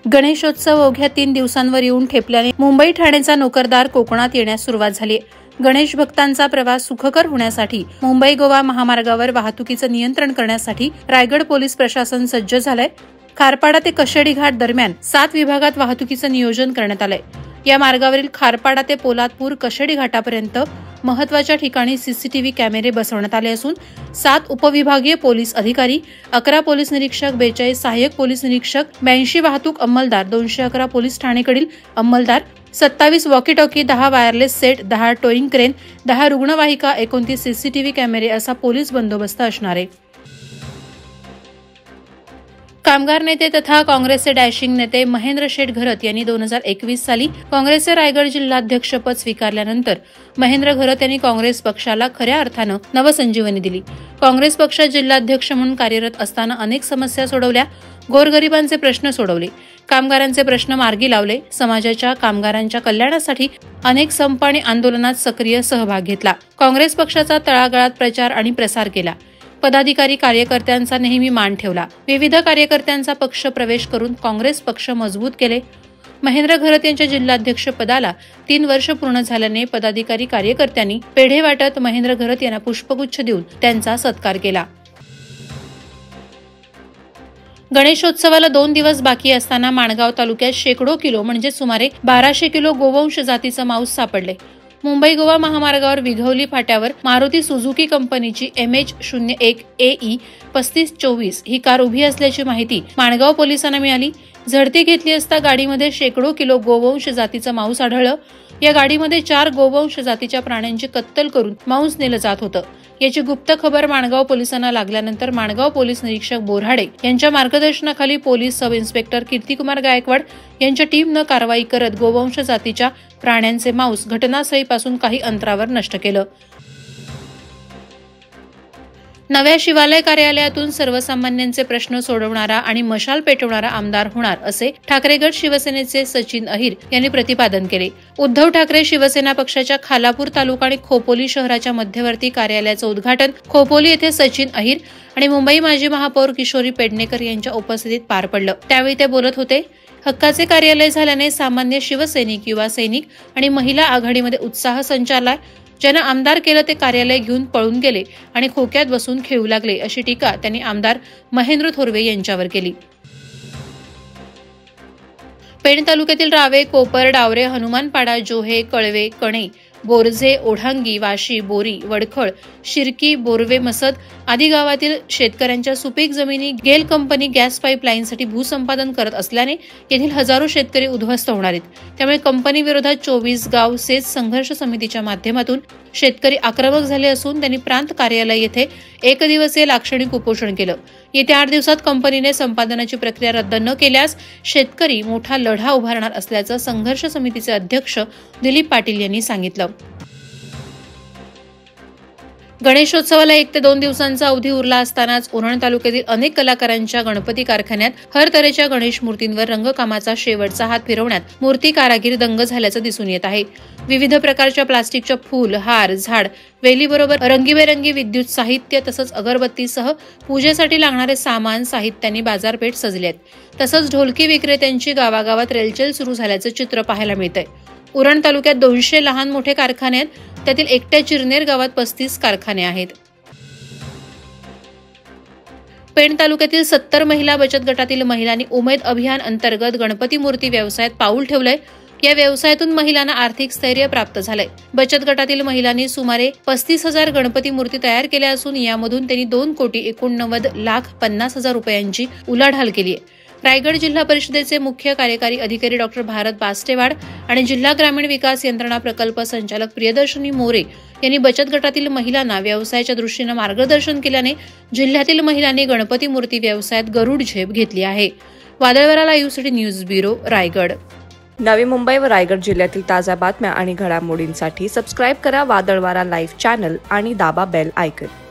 गणेशोत्सव अवघ्या 3 दिवसांवर येऊन ठेपल्याने मुंबई ठाणेचा नोकरदार कोकणात येण्यास सुरुवात झाली. गणेश भक्तांचा प्रवास सुखकर होण्यासाठी मुंबई गोवा महामार्गावर वाहतुकीचं नियंत्रण करण्यासाठी रायगड पोलीस प्रशासन सज्ज झालंय. खारपाडा ते कशेडी घाट दरम्यान 7 विभागात वाहतुकीचं नियोजन करण्यात आलंय. या मार्गावरील खारपाडा ते पोलादपूर कशेडी घाटापर्यंत महत्वाच्या ठिकाणी सीसीटीव्ही कॅमेरे बसवण्यात आले असून 7 उपविभागीय पोलीस अधिकारी, 11 पोलीस निरीक्षक, 42 सहाय्यक पोलीस निरीक्षक, 82 वाहतूक अंमलदार, 211 पोलीस ठाणेकडील अंमलदार, 27 walkie talkie, 10 wireless set, 10 towing crane, 10 रुग्णवाहिका, 29 सीसीटीव्ही कॅमेरे असा पोलीस बंदोबस्त असणार आहे. कामगार नेते तथा काँग्रेसचे डॅशिंग नेते महेंद्र शेठ घरत यांनी 2021 साली काँग्रेसचे रायगड जिल्हाध्यक्षपद स्वीकारल्यानंतर महेंद्र घरत यांनी काँग्रेस पक्षाला खऱ्या अर्थानं नवसंजीवनी दिली. काँग्रेस पक्षात जिल्हाध्यक्ष म्हणून कार्यरत असताना अनेक समस्या सोडवल्या, गोरगरिबांचे प्रश्न सोडवले, कामगारांचे प्रश्न मार्गी लावले, समाजाच्या कामगारांच्या कल्याणासाठी अनेक संप आणि आंदोलनात सक्रिय सहभाग घेतला. काँग्रेस पक्षाचा तळागाळात प्रचार आणि प्रसार केला. पदाधिकारी कार्यकर्त्यांचा नेहमी मान ठेवला. विविध कार्यकर्त्यांचा पक्ष प्रवेश करून काँग्रेस पक्ष मजबूत केले. महेंद्र घरत यांच्या जिल्हाध्यक्ष पदाला 3 वर्ष पूर्ण झाल्याने पदाधिकारी कार्यकर्त्यांनी पेढे वाटत महेंद्र घरत यांना पुष्पगुच्छ देऊन त्यांचा सत्कार केला. गणेशोत्सवाला 2 दिवस बाकी असताना माणगाव तालुक्यात शेकडो किलो म्हणजे सुमारे 1200 किलो गोवंश जातीचं मांस सापडले. मुंबई गोवा महामार्गावर विघवली फाट्यावर मारुती सुझुकी कंपनीची MH01 AE 3524 ही कार उभी असल्याची माहिती माणगाव पोलिसांना मिळाली. झडती घेतली असता गाडीमध्ये शेकडो किलो गोवंश जातीचं मांस आढळलं. या गाडीमध्ये 4 गोवंश जातीच्या प्राण्यांची कत्तल करून मांस नेलं जात होतं. याची गुप्त खबर माणगाव पोलिसांना लागल्यानंतर माणगाव पोलीस निरीक्षक बोऱ्हाडे यांच्या मार्गदर्शनाखाली police sub inspector Kirtikumar Gaikwad यांच्या टीमनं कारवाई करत गोवंश जातीच्या प्राण्यांचे मांस घटनास्थळीपासून काही अंतरावर नष्ट केलं. नव्या शिवालय कार्यालयातून सर्वसामान्यांचे प्रश्न सोडवणारा आणि मशाल पेटवणारा आमदार होणार असे ठाकरे गट शिवसेनेचे सचिन अहिर यांनी प्रतिपादन केले. उद्धव ठाकरे शिवसेना पक्षाच्या खालापूर तालुका आणि खोपोली शहराच्या मध्यवर्ती कार्यालयाचं उद्घाटन खोपोली येथे सचिन अहिर आणि मुंबई माजी महापौर किशोरी पेडणेकर यांच्या उपस्थितीत पार पडलं. त्यावेळी ते बोलत होते. हक्काचे कार्यालय झाल्याने सामान्य शिवसैनिक, युवा सैनिक आणि महिला आघाडीमध्ये उत्साह संचारलाय. ज्यांना आमदार केलं ते कार्यालय घेऊन पळून गेले आणि खोक्यात बसून खेळू लागले अशी टीका त्यांनी आमदार महेंद्र थोरवे यांच्यावर केली. पेण तालुक्यातील रावे, कोपर, डावरे, हनुमानपाडा, जोहे, कळवे, कणे, बोरझे, ओढांगी, वाशी, बोरी, वडखळ, शिरकी, बोरवे, मसद आदी गावातील शेतकऱ्यांच्या सुपीक जमिनी गेल कंपनी गॅस पाईपलाईनसाठी भूसंपादन करत असल्याने येथील हजारो शेतकरी उद्ध्वस्त होणार आहेत. त्यामुळे कंपनी विरोधात 24 गाव सेच संघर्ष समितीच्या माध्यमातून शेतकरी आक्रमक झाले असून त्यांनी प्रांत कार्यालय येथे 1 दिवसीय लाक्षणिक उपोषण केलं. येत्या 8 दिवसात कंपनीने संपादनाची प्रक्रिया रद्द न केल्यास शेतकरी मोठा लढा उभारणार असल्याचं संघर्ष समितीचे अध्यक्ष दिलीप पाटील यांनी सांगितलं. गणेशोत्सवाला 1 ते 2 दिवसांचा अवधी उरला असतानाच उरण तालुक्यातील अनेक कलाकारांच्या गणपती कारखान्यात हर तऱ्हेच्या गणेश मूर्तींवर रंगकामाचा शेवटचा हात फिरवण्यात मूर्ती कारागीर दंग झाल्याचं दिसून येत आहे. विविध प्रकारच्या प्लास्टिकच्या फूल, हार, झाड, वेलीबरोबर रंगीबेरंगी विद्युत साहित्य तसंच अगरबत्तीसह पूजेसाठी लागणारे सामान साहित्याने बाजारपेठ सजली आहे. तसंच ढोलकी विक्रेत्यांची गावागावात रेलचेल सुरू झाल्याचं चित्र पाहायला मिळतंय. उरण तालुक्यात 200 लहान मोठे कारखाने आहेत. त्यातील एकट्या चिरनेर गावात 35 कारखाने आहेत. पेण तालुक्यातील 70 महिला बचत गटातील महिलांनी उमेद अभियान अंतर्गत गणपती मूर्ती व्यवसायात पाऊल ठेवलंय. या व्यवसायातून महिलांना आर्थिक स्थैर्य प्राप्त झालंय. बचत गटातील महिलांनी सुमारे 35,000 गणपती मूर्ती तयार केल्या असून यामधून त्यांनी 2,89,50,000 रुपयांची उलाढाल केली आहे. रायगड जिल्हा परिषदेचे मुख्य कार्यकारी अधिकारी डॉ. भारत बास्टेवाड आणि जिल्हा ग्रामीण विकास यंत्रणा प्रकल्प संचालक प्रियदर्शनी मोरे यांनी बचत गटातील महिलांना व्यवसायाच्या दृष्टीने मार्गदर्शन केल्याने जिल्ह्यातील महिलांनी गणपती मूर्ती व्यवसायात गरुड झेप घेतली आहे. वादळवारा लाईव्हसाठी न्यूज ब्युरो, रायगड. नवी मुंबई व रायगड जिल्ह्यातील ताज्या बातम्या आणि घडामोडींसाठी सबस्क्राईब करा वादळवारा लाईव्ह चॅनल आणि दाबा बेल आयकॉन.